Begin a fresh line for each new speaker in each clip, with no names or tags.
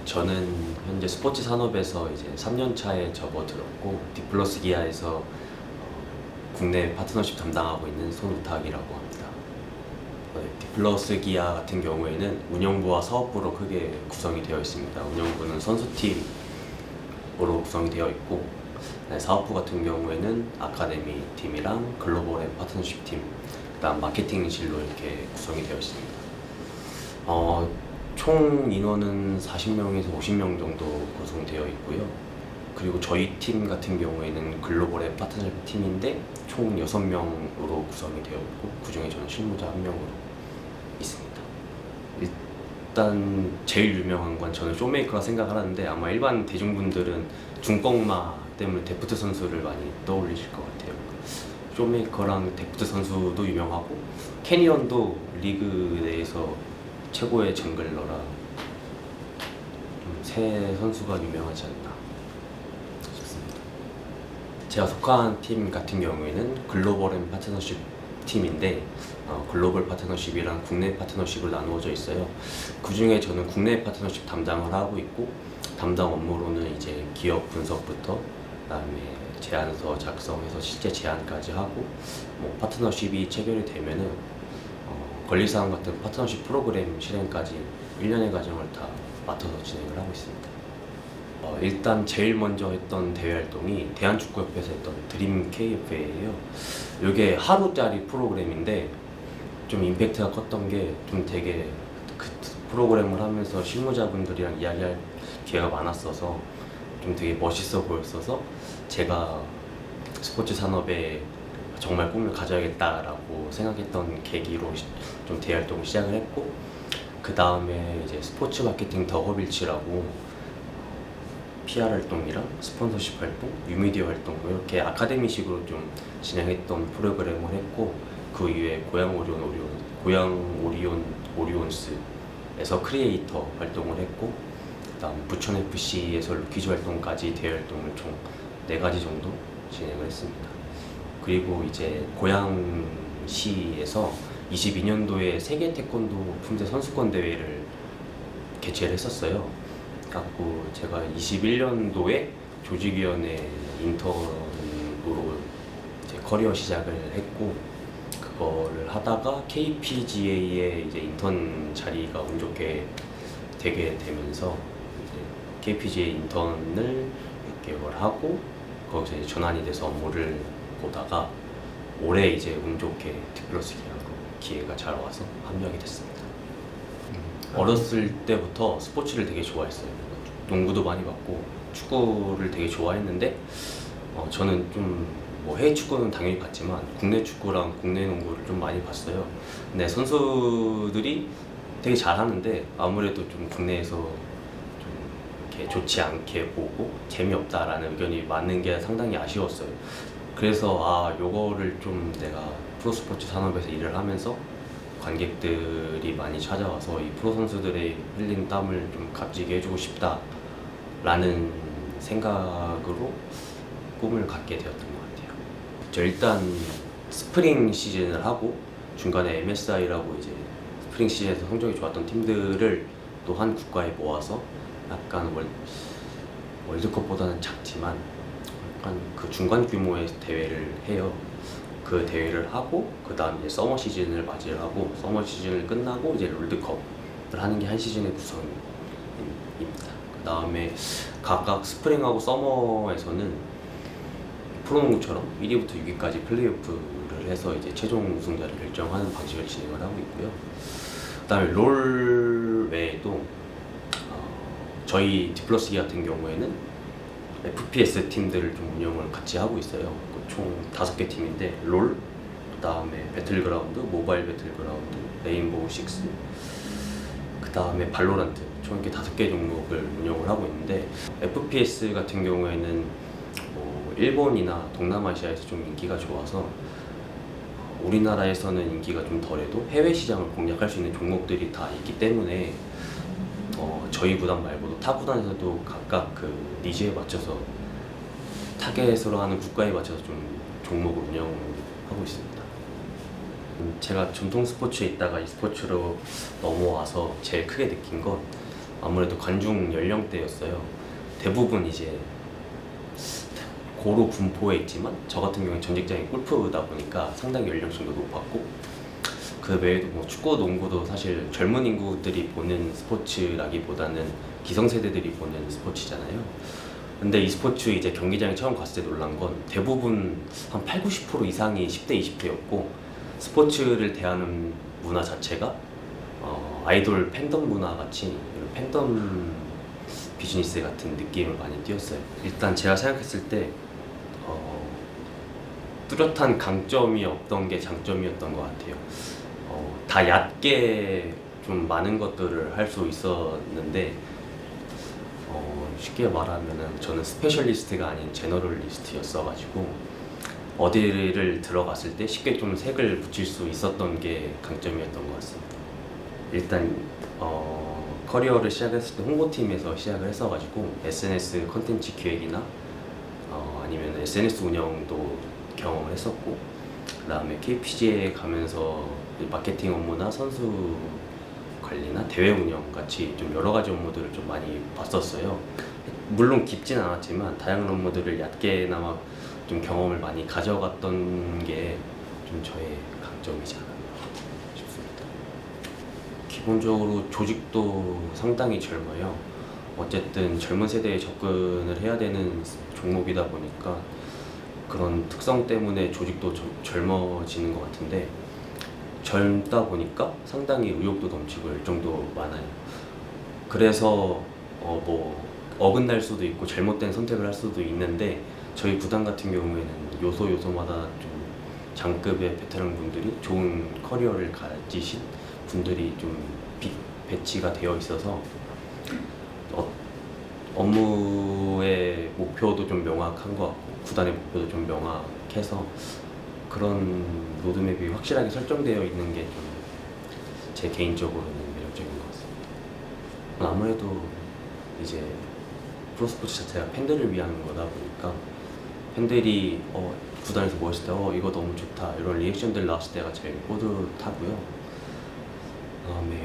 저는 현재 스포츠 산업에서 이제 3년 차에 접어들었고 디플러스 기아에서 국내 파트너십 담당하고 있는 손우탁이라고 합니다. 디플러스 기아 같은 경우에는 운영부와 사업부로 크게 구성이 되어 있습니다. 운영부는 선수팀으로 구성이 되어 있고 사업부 같은 경우에는 아카데미 팀이랑 글로벌 앤 파트너십 팀, 그다음 마케팅실로 이렇게 구성이 되어 있습니다. 총 인원은 40명에서 50명 정도 구성되어 있고요. 그리고 저희 팀 같은 경우에는 글로벌 앤 파트너십 팀인데 총 6명으로 구성이 되어 있고 그중에 저는 실무자 1명으로 있습니다. 일단 제일 유명한 건 저는 쇼메이커라 생각을 하는데 아마 일반 대중분들은 중꺾마 때문에 데프트 선수를 많이 떠올리실 것 같아요. 쇼메이커랑 데프트 선수도 유명하고 캐니언도 리그 내에서 최고의 정글러라 세 선수가 유명하지 않나 싶습니다. 제가 속한 팀 같은 경우에는 글로벌 앤 파트너십 팀인데 글로벌 파트너십이랑 국내 파트너십을 나누어져 있어요. 그 중에 저는 국내 파트너십 담당을 하고 있고 담당 업무로는 이제 기업 분석부터 그다음에 제안서 작성해서 실제 제안까지 하고 파트너십이 체결이 되면은 권리사항 같은 파트너십 프로그램 실행까지 1년의 과정을 다 맡아서 진행을 하고 있습니다. 일단 제일 먼저 했던 대회 활동이 대한축구협회에서 했던 드림 KFA예요. 이게 하루짜리 프로그램인데 좀 임팩트가 컸던 게 좀 되게 그 프로그램을 하면서 실무자분들이랑 이야기할 기회가 많았어서 좀 되게 멋있어 보였어서 제가 스포츠 산업에 정말 꿈을 가져야겠다라고 생각했던 계기로 좀 대활동을 시작을 했고 그 다음에 이제 스포츠 마케팅 더 허빌츠라고 PR 활동이랑 스폰서십 활동, 뉴미디어 활동 이렇게 아카데미식으로 좀 진행했던 프로그램을 했고 그 이후에 고양 오리온스에서 크리에이터 활동을 했고 그다음 부천 FC에서 루키즈 활동까지 대회 활동을 총 4가지 정도 진행을 했습니다. 그리고 이제 고양시에서 22년도에 세계 태권도 품새 선수권 대회를 개최를 했었어요. 그래갖고 제가 21년도에 조직위원회 인턴으로 이제 커리어 시작을 했고 그거를 하다가 KPGA에 이제 인턴 자리가 운 좋게 되게 되면서 이제 KPGA 인턴을 6개월 하고 거기서 이제 전환이 돼서 업무를 보다가 올해 이제 운 좋게 디플러스 기회가 잘 와서 합류하게 됐습니다. 어렸을 때부터 스포츠를 되게 좋아했어요. 농구도 많이 봤고 축구를 되게 좋아했는데 저는 좀 해외 축구는 당연히 봤지만 국내 축구랑 국내 농구를 좀 많이 봤어요. 근데 선수들이 되게 잘하는데 아무래도 좀 국내에서 좀 이렇게 좋지 않게 보고 재미없다라는 의견이 많은 게 상당히 아쉬웠어요. 그래서 요거를 좀 내가 프로스포츠 산업에서 일을 하면서 관객들이 많이 찾아와서 이 프로 선수들의 흘린 땀을 좀 값지게 해주고 싶다라는 생각으로 꿈을 갖게 되었던 것 같아요. 저 일단 스프링 시즌을 하고 중간에 MSI라고 이제 스프링 시즌에서 성적이 좋았던 팀들을 또 한 국가에 모아서 약간 월드컵보다는 작지만 약간 그 중간 규모의 대회를 해요. 그 대회를 하고 그 다음 이제 서머 시즌을 맞이를 하고 서머 시즌을 끝나고 이제 롤드컵을 하는 게 한 시즌의 구성입니다. 그 다음에 각각 스프링하고 서머에서는 프로농구처럼 1위부터 6위까지 플레이오프를 해서 이제 최종 우승자를 결정하는 방식을 진행을 하고 있고요. 그 다음에 롤 외에도 저희 디플러스 기 같은 경우에는 FPS 팀들을 좀 운영을 같이 하고 있어요. 총 5개 팀인데 롤, 그 다음에 배틀그라운드, 모바일 배틀그라운드, 레인보우 식스, 그 다음에 발로란트 총 이렇게 5개 종목을 운영을 하고 있는데 FPS 같은 경우에는 일본이나 동남아시아에서 좀 인기가 좋아서 우리나라에서는 인기가 좀 덜해도 해외 시장을 공략할 수 있는 종목들이 다 있기 때문에 저희 구단 말고도 타 구단에서도 각각 그 니즈에 맞춰서 타겟으로 하는 국가에 맞춰서 좀 종목을 운영하고 있습니다. 제가 전통 스포츠에 있다가 이 스포츠로 넘어와서 제일 크게 느낀 건 아무래도 관중 연령대였어요. 대부분 이제 고로 분포에 있지만 저 같은 경우에 전 직장이 골프다 보니까 상당히 연령층도 높았고, 그 외에도 뭐 축구, 농구도 사실 젊은 인구들이 보는 스포츠라기보다는 기성세대들이 보는 스포츠잖아요. 근데 이 스포츠 이제 경기장에 처음 갔을 때 놀란 건 대부분 한 8, 90% 이상이 10대, 20대였고, 스포츠를 대하는 문화 자체가 아이돌 팬덤 문화 같이 이런 팬덤 비즈니스 같은 느낌을 많이 띄었어요. 일단 제가 생각했을 때 뚜렷한 강점이 없던 게 장점이었던 것 같아요. 다 얕게 좀 많은 것들을 할 수 있었는데, 쉽게 말하면은 저는 스페셜리스트가 아닌 제너럴리스트였어가지고 어디를 들어갔을 때 쉽게 좀 색을 붙일 수 있었던 게 강점이었던 것 같습니다. 일단 커리어를 시작했을 때 홍보팀에서 시작을 했어가지고 SNS 컨텐츠 기획이나 아니면 SNS 운영도 경험을 했었고, 그 다음에 KPGA에 가면서 마케팅 업무나 선수 관리나 대회 운영 같이 좀 여러 가지 업무들을 좀 많이 봤었어요. 물론 깊진 않았지만 다양한 업무들을 얕게나마 좀 경험을 많이 가져갔던 게 좀 저의 강점이지 않았나 싶습니다. 기본적으로 조직도 상당히 젊어요. 어쨌든 젊은 세대에 접근을 해야 되는 종목이다 보니까 그런 특성 때문에 조직도 좀 젊어지는 것 같은데, 젊다 보니까 상당히 의욕도 넘치고 열정도 많아요. 그래서 뭐 어긋날 수도 있고 잘못된 선택을 할 수도 있는데, 저희 구단 같은 경우에는 요소마다 좀 장급의 베테랑 분들이 좋은 커리어를 가지신 분들이 좀 배치가 되어 있어서 업무의 목표도 좀 명확한 것 같고 구단의 목표도 좀 명확해서 그런 로드맵이 확실하게 설정되어 있는 게 좀 제 개인적으로는 매력적인 것 같습니다. 아무래도 이제 프로스포츠 자체가 팬들을 위한 거다 보니까 팬들이 구단에서 뭐 했을 때 이거 너무 좋다 이런 리액션들 나왔을 때가 제일 뿌듯하고요.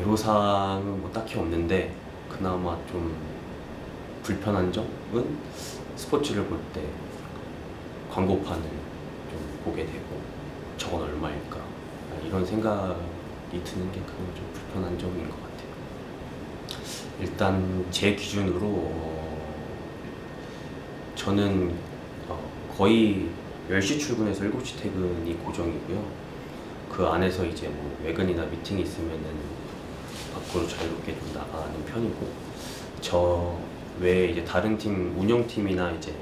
애로사항은 뭐 딱히 없는데, 그나마 좀 불편한 점은 스포츠를 볼 때 광고판을 좀 보게 되고 저건 얼마일까 이런 생각이 드는 게 그건 좀 불편한 점인 것 같아요. 일단 제 기준으로 저는 거의 10시 출근해서 7시 퇴근이 고정이고요. 그 안에서 이제 뭐 외근이나 미팅이 있으면은 밖으로 자유롭게 좀 나가는 편이고, 저 외에 이제 다른 팀, 운영팀이나 이제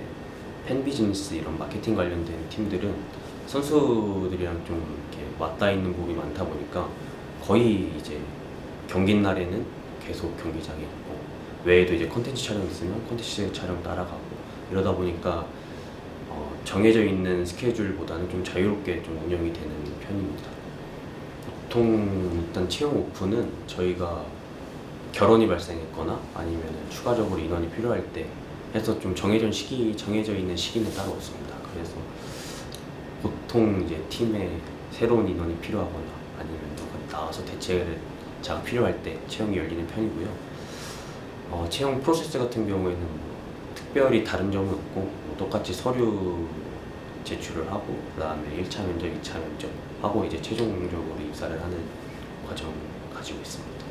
팬 비즈니스 이런 마케팅 관련된 팀들은 선수들이랑 좀 이렇게 맞닿아 있는 부분이 많다 보니까 거의 이제 경기 날에는 계속 경기장에 있고, 외에도 이제 콘텐츠 촬영 있으면 콘텐츠 촬영 따라가고, 이러다 보니까 정해져 있는 스케줄보다는 좀 자유롭게 좀 운영이 되는 편입니다. 보통 일단 채용 오픈은 저희가 결혼이 발생했거나 아니면 추가적으로 인원이 필요할 때 해서 좀 정해져 있는 시기는 따로 없습니다. 그래서 보통 이제 팀에 새로운 인원이 필요하거나 아니면 누가 나와서 대체자가 필요할 때 채용이 열리는 편이고요. 채용 프로세스 같은 경우에는 뭐 특별히 다른 점은 없고, 뭐 똑같이 서류 제출을 하고 그 다음에 1차 면접, 2차 면접 하고 이제 최종적으로 입사를 하는 과정 가지고 있습니다.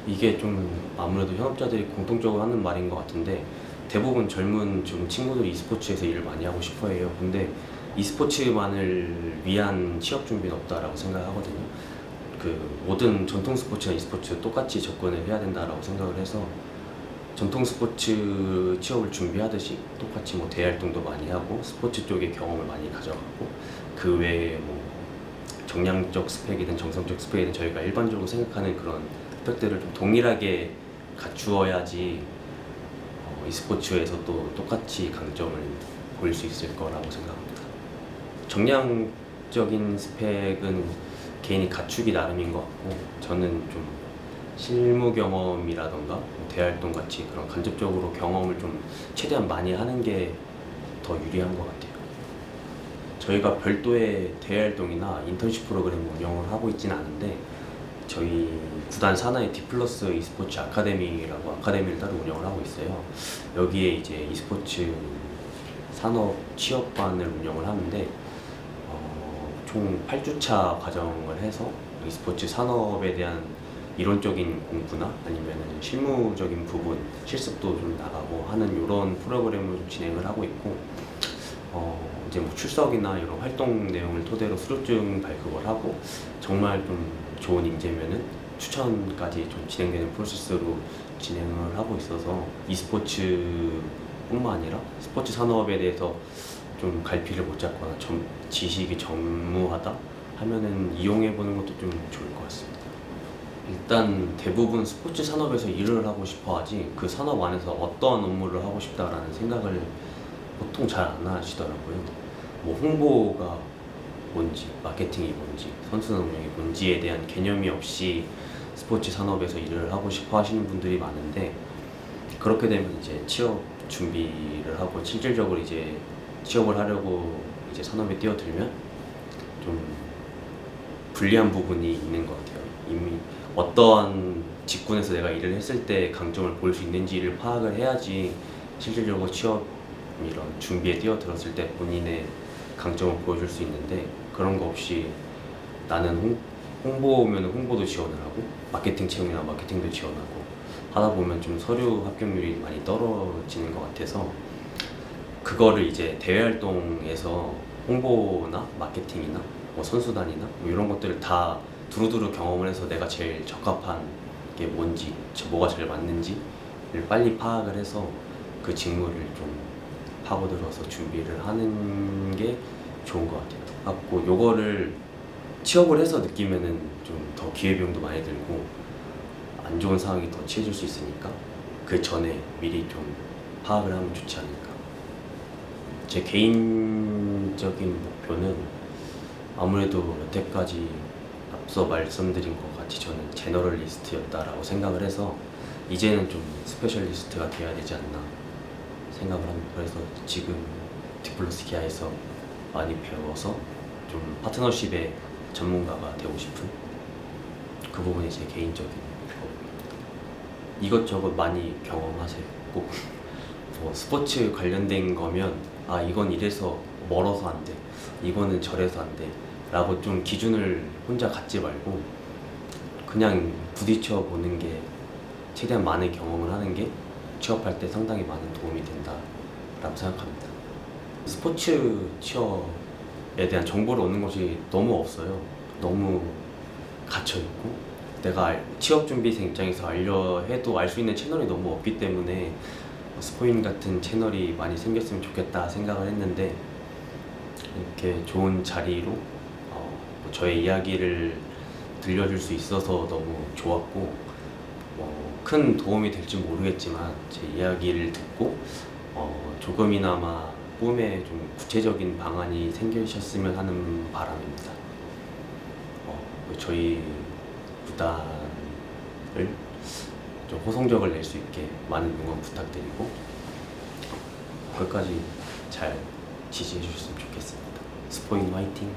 이게 좀 아무래도 현업자들이 공통적으로 하는 말인 것 같은데, 대부분 젊은 좀 친구들이 e스포츠에서 일을 많이 하고 싶어 해요. 근데 e스포츠만을 위한 취업 준비는 없다라고 생각하거든요. 그 모든 전통 스포츠나 e스포츠 똑같이 접근을 해야 된다라고 생각을 해서 전통 스포츠 취업을 준비하듯이 똑같이 뭐 대회 활동도 많이 하고 스포츠 쪽의 경험을 많이 가져가고, 그 외에 뭐 정량적 스펙이든 정성적 스펙이든 저희가 일반적으로 생각하는 그런 스펙들을 좀 동일하게 갖추어야지 e스포츠에서도 똑같이 강점을 보일 수 있을 거라고 생각합니다. 정량적인 스펙은 개인이 갖추기 나름인 것 같고, 저는 좀 실무 경험이라던가 대활동 같이 그런 간접적으로 경험을 좀 최대한 많이 하는 게 더 유리한 것 같아요. 저희가 별도의 대활동이나 인턴십 프로그램 운영을 하고 있지는 않은데, 저희 구단 산하의 디플러스 e스포츠 아카데미라고 아카데미를 따로 운영을 하고 있어요. 여기에 이제 e스포츠 산업 취업반을 운영을 하는데 총 8주차 과정을 해서 e스포츠 산업에 대한 이론적인 공부나 아니면 실무적인 부분, 실습도 좀 나가고 하는 이런 프로그램을 좀 진행을 하고 있고, 이제 뭐 출석이나 이런 활동 내용을 토대로 수료증 발급을 하고, 정말 좀 좋은 인재면은 추천까지 좀 진행되는 프로세스로 진행을 하고 있어서 e스포츠뿐만 아니라 스포츠 산업에 대해서 좀 갈피를 못 잡거나 지식이 전무하다 하면은 이용해 보는 것도 좀 좋을 것 같습니다. 일단 대부분 스포츠 산업에서 일을 하고 싶어 하지 그 산업 안에서 어떠한 업무를 하고 싶다라는 생각을 보통 잘 안 하시더라고요. 뭐 홍보가 뭔지, 마케팅이 뭔지, 선수 운영이 뭔지에 대한 개념이 없이 스포츠 산업에서 일을 하고 싶어 하시는 분들이 많은데, 그렇게 되면 이제 취업 준비를 하고 실질적으로 이제 취업을 하려고 이제 산업에 뛰어들면 좀 불리한 부분이 있는 것 같아요. 이미 어떠한 직군에서 내가 일을 했을 때 강점을 볼 수 있는지를 파악을 해야지 실질적으로 취업 이런 준비에 뛰어들었을 때 본인의 강점을 보여줄 수 있는데, 그런 거 없이 나는 홍보면 홍보도 지원을 하고 마케팅 채용이나 마케팅도 지원하고 하다 보면 좀 서류 합격률이 많이 떨어지는 것 같아서, 그거를 이제 대외 활동에서 홍보나 마케팅이나 뭐 선수단이나 뭐 이런 것들을 다 두루두루 경험을 해서 내가 제일 적합한 게 뭔지, 뭐가 제일 맞는지를 빨리 파악을 해서 그 직무를 좀 파고들어서 준비를 하는 게 좋은 것 같아요. 갖고 요거를 취업을 해서 느끼면은 좀 더 기회비용도 많이 들고 안 좋은 상황이 더 치해질 수 있으니까 그 전에 미리 좀 파악을 하면 좋지 않을까. 제 개인적인 목표는 아무래도 여태까지 앞서 말씀드린 것 같이 저는 제너럴리스트였다라고 생각을 해서 이제는 좀 스페셜리스트가 돼야 되지 않나 생각을 합니다. 그래서 지금 디플러스 기아에서 많이 배워서 좀 파트너십의 전문가가 되고 싶은 그 부분이 제 개인적인 목표입니다. 이것저것 많이 경험하세요. 꼭 뭐 스포츠 관련된 거면 이건 이래서 멀어서 안 돼, 이거는 저래서 안 돼 라고 좀 기준을 혼자 갖지 말고 그냥 부딪혀 보는 게, 최대한 많은 경험을 하는 게 취업할 때 상당히 많은 도움이 된다라고 생각합니다. 스포츠 취업에 대한 정보를 얻는 것이 너무 없어요. 너무 갇혀있고, 내가 취업 준비생 입장에서 알려 해도 알 수 있는 채널이 너무 없기 때문에 스포인 같은 채널이 많이 생겼으면 좋겠다 생각을 했는데, 이렇게 좋은 자리로 저의 이야기를 들려줄 수 있어서 너무 좋았고, 큰 도움이 될지 모르겠지만 제 이야기를 듣고 조금이나마 꿈에 좀 구체적인 방안이 생기셨으면 하는 바람입니다. 저희 구단을 좀 호성적을 낼 수 있게 많은 응원 부탁드리고 끝까지 잘 지지해 주셨으면 좋겠습니다. 스포인 화이팅!